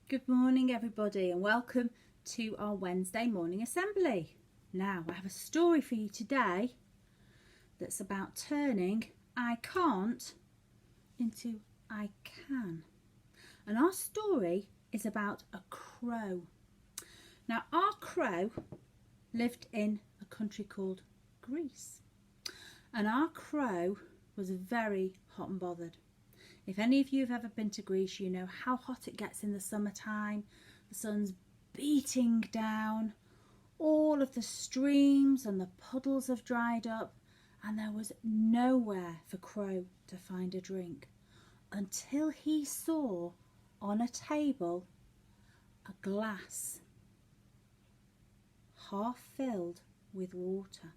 Good morning everybody and welcome to our Wednesday morning assembly. Now I have a story for you today that's about turning I can't into I can. And our story is about a crow. Now our crow lived in a country called Greece, and our crow was very hot and bothered. If any of you have ever been to Greece, you know how hot it gets in the summertime. The sun's beating down, all of the streams and the puddles have dried up, and there was nowhere for Crow to find a drink until he saw on a table a glass half filled with water.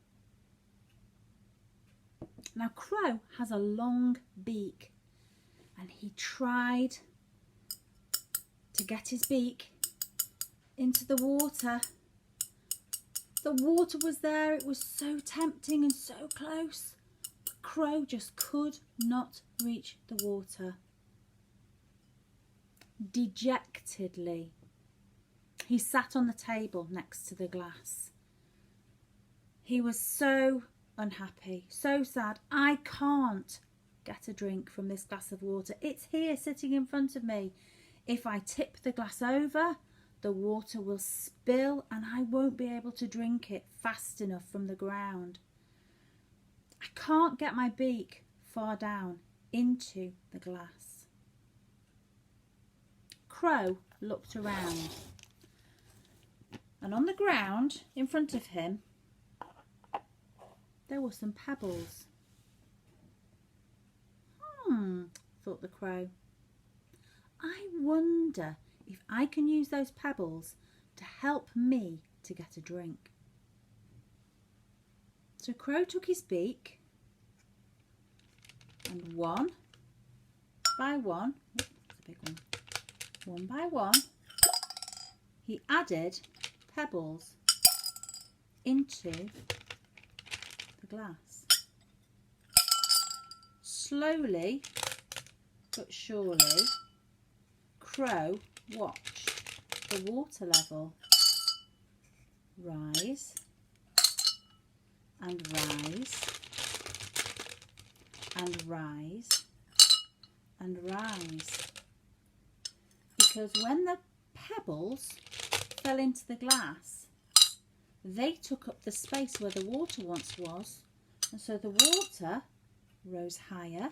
Now Crow has a long beak, and he tried to get his beak into the water. The water was there, it was so tempting and so close. But Crow just could not reach the water. Dejectedly, he sat on the table next to the glass. He was so unhappy, so sad. I can't get a drink from this glass of water. It's here sitting in front of me. If I tip the glass over, the water will spill and I won't be able to drink it fast enough from the ground. I can't get my beak far down into the glass. Crow looked around, and on the ground in front of him there were some pebbles. Thought the Crow. I wonder if I can use those pebbles to help me to get a drink. So Crow took his beak, and one by one, that's a big one by one, he added pebbles into the glass. Slowly but surely, Crow watched the water level rise and rise and rise and rise. Because when the pebbles fell into the glass, they took up the space where the water once was, and so the water rose higher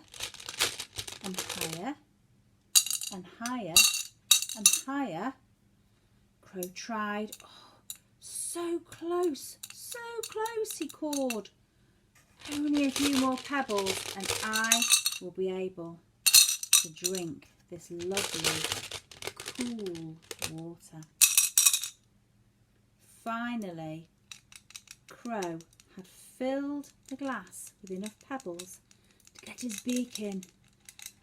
and higher and higher and higher. Crow tried. Oh, so close, he called. Only a few more pebbles and I will be able to drink this lovely, cool water. Finally, Crow had filled the glass with enough pebbles to get his beak in,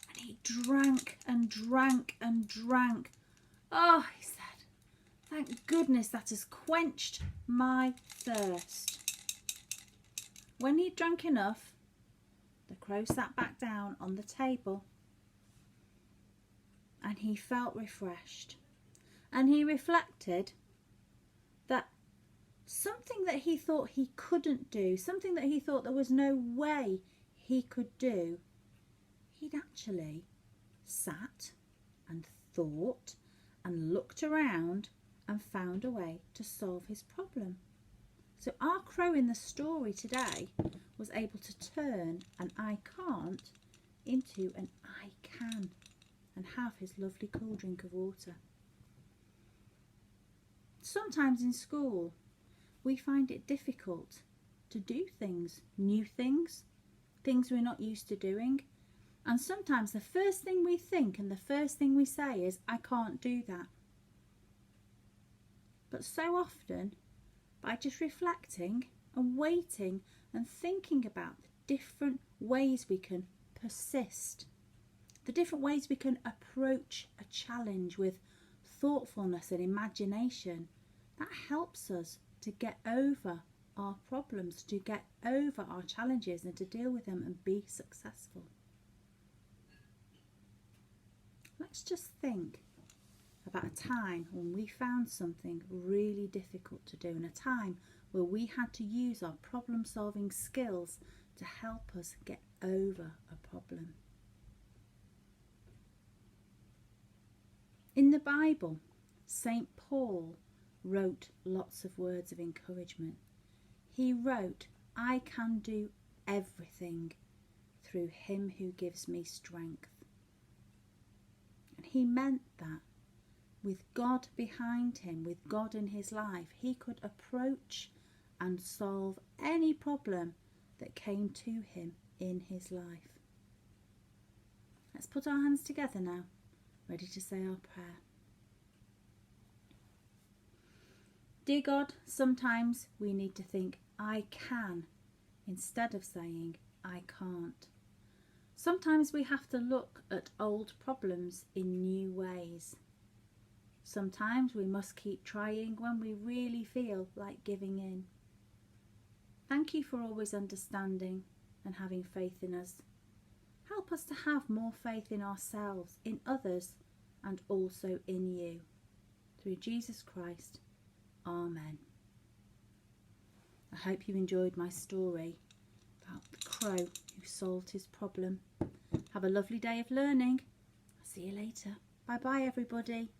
and he drank and drank and drank. Oh, he said, thank goodness that has quenched my thirst. When he'd drank enough, the Crow sat back down on the table, and he felt refreshed, and he reflected that something that he thought he couldn't do, something that he thought there was no way he could do, he'd actually sat and thought and looked around and found a way to solve his problem. So our Crow in the story today was able to turn an I can't into an I can and have his lovely cool drink of water. Sometimes in school we find it difficult to do things, new things, things we're not used to doing. And sometimes the first thing we think and the first thing we say is, I can't do that. But so often, by just reflecting and waiting and thinking about the different ways we can persist, the different ways we can approach a challenge with thoughtfulness and imagination, that helps us to get over our problems, to get over our challenges and to deal with them and be successful. Let's just think about a time when we found something really difficult to do, and a time where we had to use our problem-solving skills to help us get over a problem. In the Bible, St. Paul wrote lots of words of encouragement. He wrote, "I can do everything through him who gives me strength." And he meant that with God behind him, with God in his life, he could approach and solve any problem that came to him in his life. Let's put our hands together now, ready to say our prayer. Dear God, sometimes we need to think, "I can," instead of saying, "I can't." Sometimes we have to look at old problems in new ways. Sometimes we must keep trying when we really feel like giving in. Thank you for always understanding and having faith in us. Help us to have more faith in ourselves, in others, and also in you. Through Jesus Christ. Amen. I hope you enjoyed my story about the crow who solved his problem. Have a lovely day of learning. I'll see you later. Bye bye everybody.